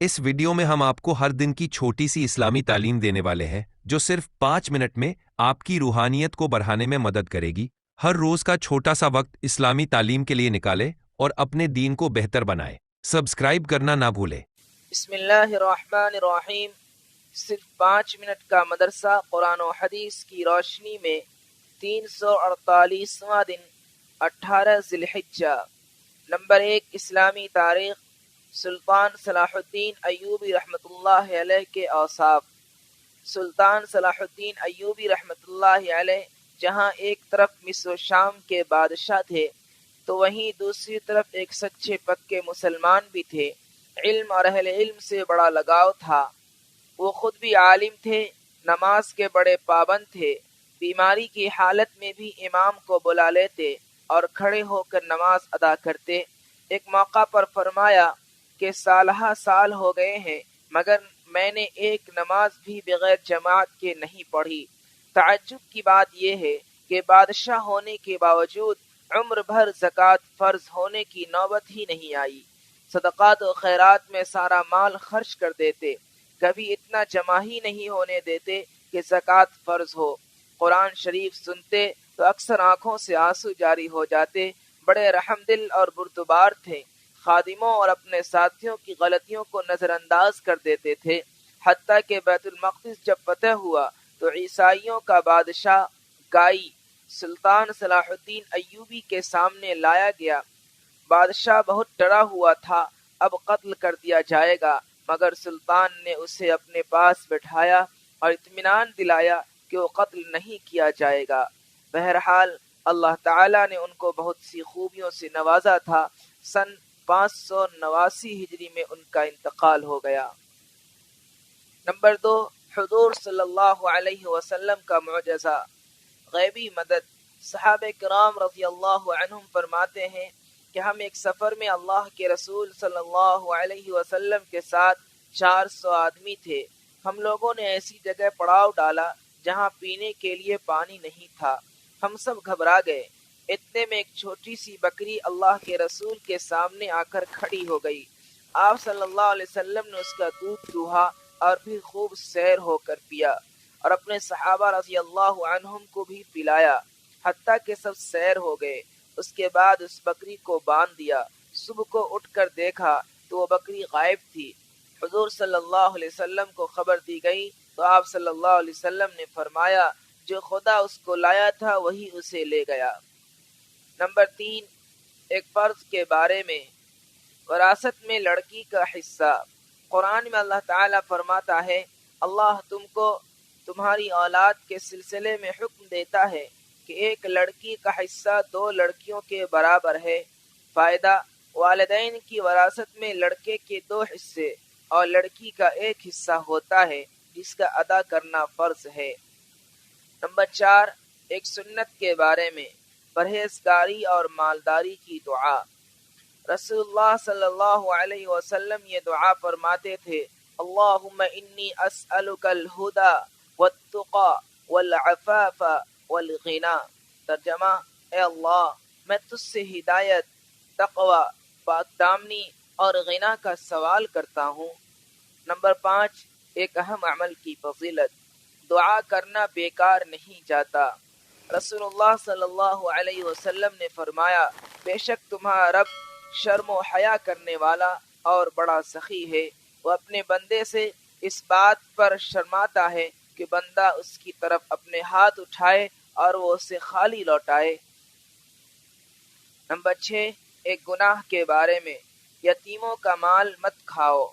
اس video میں ہم آپ کو ہر دن کی چھوٹی سی اسلامی تعلیم دینے والے ہیں جو صرف 5 منٹ میں آپ کی روحانیت کو بڑھانے میں مدد کرے گی۔ ہر روز کا چھوٹا سا وقت اسلامی تعلیم کے لیے نکالے اور اپنے دین کو بہتر بنائے۔ سبسکرائب کرنا نہ بھولے۔ بسم اللہ الرحمن الرحیم۔ صرف 5 منٹ کا مدرسہ قرآن و حدیث کی روشنی میں 348واں دن 18 ذی الحجہ۔ نمبر 1، اسلامی تاریخ۔ سلطان صلاح الدین ایوبی رحمۃ اللہ علیہ کے اوصاف۔ سلطان صلاح الدین ایوبی رحمۃ اللہ علیہ جہاں ایک طرف مصر و شام کے بادشاہ تھے تو وہیں دوسری طرف ایک سچے پکے مسلمان بھی تھے۔ علم اور اہل علم سے بڑا لگاؤ تھا۔ وہ خود بھی عالم تھے، نماز کے بڑے پابند تھے۔ بیماری کی حالت میں بھی امام کو بلا لیتے اور کھڑے ہو کر نماز ادا کرتے۔ ایک موقع پر فرمایا کہ سالہ سال ہو گئے ہیں مگر میں نے ایک نماز بھی بغیر جماعت کے نہیں پڑھی۔ تعجب کی بات یہ ہے کہ بادشاہ ہونے کے باوجود عمر بھر زکوٰۃ فرض ہونے کی نوبت ہی نہیں آئی۔ صدقات و خیرات میں سارا مال خرچ کر دیتے، کبھی اتنا جمع ہی نہیں ہونے دیتے کہ زکوٰۃ فرض ہو۔ قرآن شریف سنتے تو اکثر آنکھوں سے آنسو جاری ہو جاتے۔ بڑے رحم دل اور بردبار تھے۔ خادموں اور اپنے ساتھیوں کی غلطیوں کو نظر انداز کر دیتے تھے۔ حتیٰ کہ بیت المقدس جب فتح ہوا تو عیسائیوں کا بادشاہ گائی سلطان صلاح الدین ایوبی کے سامنے لایا گیا۔ بادشاہ بہت ڈرا ہوا تھا، اب قتل کر دیا جائے گا، مگر سلطان نے اسے اپنے پاس بٹھایا اور اطمینان دلایا کہ وہ قتل نہیں کیا جائے گا۔ بہرحال اللہ تعالیٰ نے ان کو بہت سی خوبیوں سے نوازا تھا۔ سن 589 ہجری میں ان کا انتقال ہو گیا۔ نمبر 2، حضور صلی اللہ علیہ وسلم کا معجزہ، غیبی مدد۔ صحابہ کرام رضی اللہ عنہم فرماتے ہیں کہ ہم ایک سفر میں اللہ کے رسول صلی اللہ علیہ وسلم کے ساتھ 400 آدمی تھے۔ ہم لوگوں نے ایسی جگہ پڑاؤ ڈالا جہاں پینے کے لیے پانی نہیں تھا۔ ہم سب گھبرا گئے۔ اتنے میں ایک چھوٹی سی بکری اللہ کے رسول کے سامنے آ کر کھڑی ہو گئی۔ آپ صلی اللہ علیہ وسلم نے اس کا دودھ دوہا اور پھر خوب سیر ہو کر پیا اور اپنے صحابہ رضی اللہ عنہم کو بھی پلایا، حتیٰ کہ سب سیر ہو گئے۔ اس کے بعد اس بکری کو باندھ دیا۔ صبح کو اٹھ کر دیکھا تو وہ بکری غائب تھی۔ حضور صلی اللہ علیہ وسلم کو خبر دی گئی تو آپ صلی اللہ علیہ وسلم نے فرمایا جو خدا اس کو لایا تھا وہی اسے لے گیا۔ نمبر 3، ایک فرض کے بارے میں، وراثت میں لڑکی کا حصہ۔ قرآن میں اللہ تعالیٰ فرماتا ہے اللہ تم کو تمہاری اولاد کے سلسلے میں حکم دیتا ہے کہ ایک لڑکی کا حصہ 2 لڑکیوں کے برابر ہے۔ فائدہ، والدین کی وراثت میں لڑکے کے 2 حصے اور لڑکی کا 1 حصہ ہوتا ہے جس کا ادا کرنا فرض ہے۔ نمبر 4، ایک سنت کے بارے میں، پرہیزگاری اور مالداری کی دعا۔ رسول اللہ صلی اللہ علیہ وسلم یہ دعا فرماتے تھے اللہم انی اسألک الہدی والتقی والعفاف والغنی۔ ترجمہ، اے اللہ میں تجھ سے ہدایت، تقوی، پاک دامنی اور غنا کا سوال کرتا ہوں۔ نمبر 5، ایک اہم عمل کی فضیلت، دعا کرنا بیکار نہیں جاتا۔ رسول اللہ صلی اللہ علیہ وسلم نے فرمایا بے شک تمہارا رب شرم و حیا کرنے والا اور بڑا سخی ہے۔ وہ اپنے بندے سے اس بات پر شرماتا ہے کہ بندہ اس کی طرف اپنے ہاتھ اٹھائے اور وہ اسے خالی لوٹائے۔ نمبر 6، ایک گناہ کے بارے میں، یتیموں کا مال مت کھاؤ۔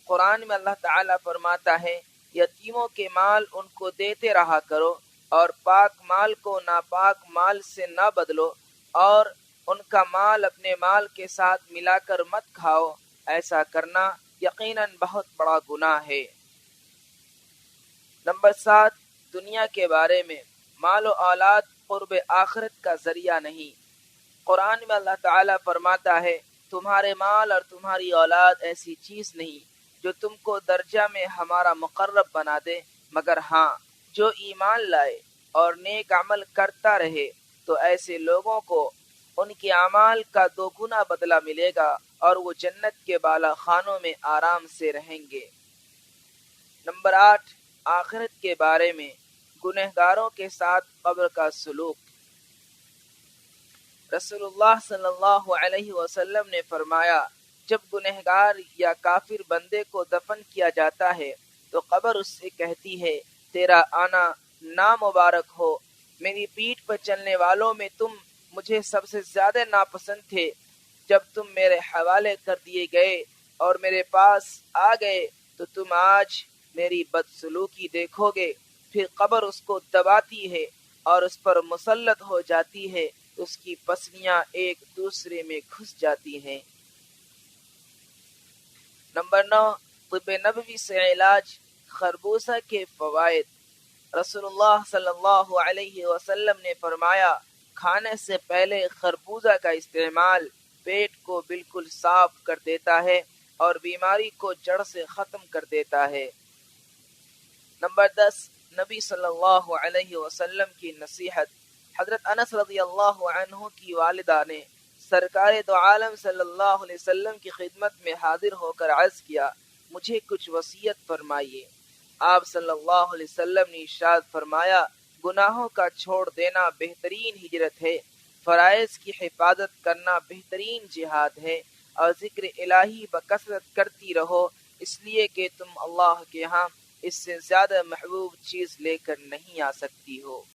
قرآن میں اللہ تعالیٰ فرماتا ہے یتیموں کے مال ان کو دیتے رہا کرو اور پاک مال کو ناپاک مال سے نہ بدلو، اور ان کا مال اپنے مال کے ساتھ ملا کر مت کھاؤ، ایسا کرنا یقیناً بہت بڑا گناہ ہے۔ نمبر 7، دنیا کے بارے میں، مال و اولاد قرب آخرت کا ذریعہ نہیں۔ قرآن میں اللہ تعالیٰ فرماتا ہے تمہارے مال اور تمہاری اولاد ایسی چیز نہیں جو تم کو درجہ میں ہمارا مقرب بنا دے، مگر ہاں جو ایمان لائے اور نیک عمل کرتا رہے تو ایسے لوگوں کو ان کے اعمال کا 2 گنا بدلہ ملے گا اور وہ جنت کے بالا خانوں میں آرام سے رہیں گے۔ نمبر 8، آخرت کے بارے میں گنہگاروں کے ساتھ قبر کا سلوک۔ رسول اللہ صلی اللہ علیہ وسلم نے فرمایا، جب گنہگار یا کافر بندے کو دفن کیا جاتا ہے تو قبر اس سے کہتی ہے، تیرا آنا نامبارک ہو، میری پیٹھ پر چلنے والوں میں تم مجھے سب سے زیادہ ناپسند تھے، جب تم میرے حوالے کر دیے گئے اور میرے پاس آ گئے تو تم آج میری بدسلوکی دیکھو گے۔ پھر قبر اس کو دباتی ہے اور اس پر مسلط ہو جاتی ہے، اس کی پسلیاں ایک دوسرے میں گھس جاتی ہیں۔ نمبر 9، طب نبوی سے علاج، خربوزہ کے فوائد۔ رسول اللہ صلی اللہ علیہ وسلم نے فرمایا، کھانے سے پہلے خربوزہ کا استعمال پیٹ کو بالکل صاف کر دیتا ہے اور بیماری کو جڑ سے ختم کر دیتا ہے۔ نمبر 10، نبی صلی اللہ علیہ وسلم کی نصیحت۔ حضرت انس رضی اللہ عنہ کی والدہ نے سرکار دو عالم صلی اللہ علیہ وسلم کی خدمت میں حاضر ہو کر عرض کیا، مجھے کچھ وصیت فرمائیے۔ آپ صلی اللہ علیہ وسلم نے ارشاد فرمایا، گناہوں کا چھوڑ دینا بہترین ہجرت ہے، فرائض کی حفاظت کرنا بہترین جہاد ہے، اور ذکر الہی بکثرت کرتی رہو، اس لیے کہ تم اللہ کے ہاں اس سے زیادہ محبوب چیز لے کر نہیں آ سکتی ہو۔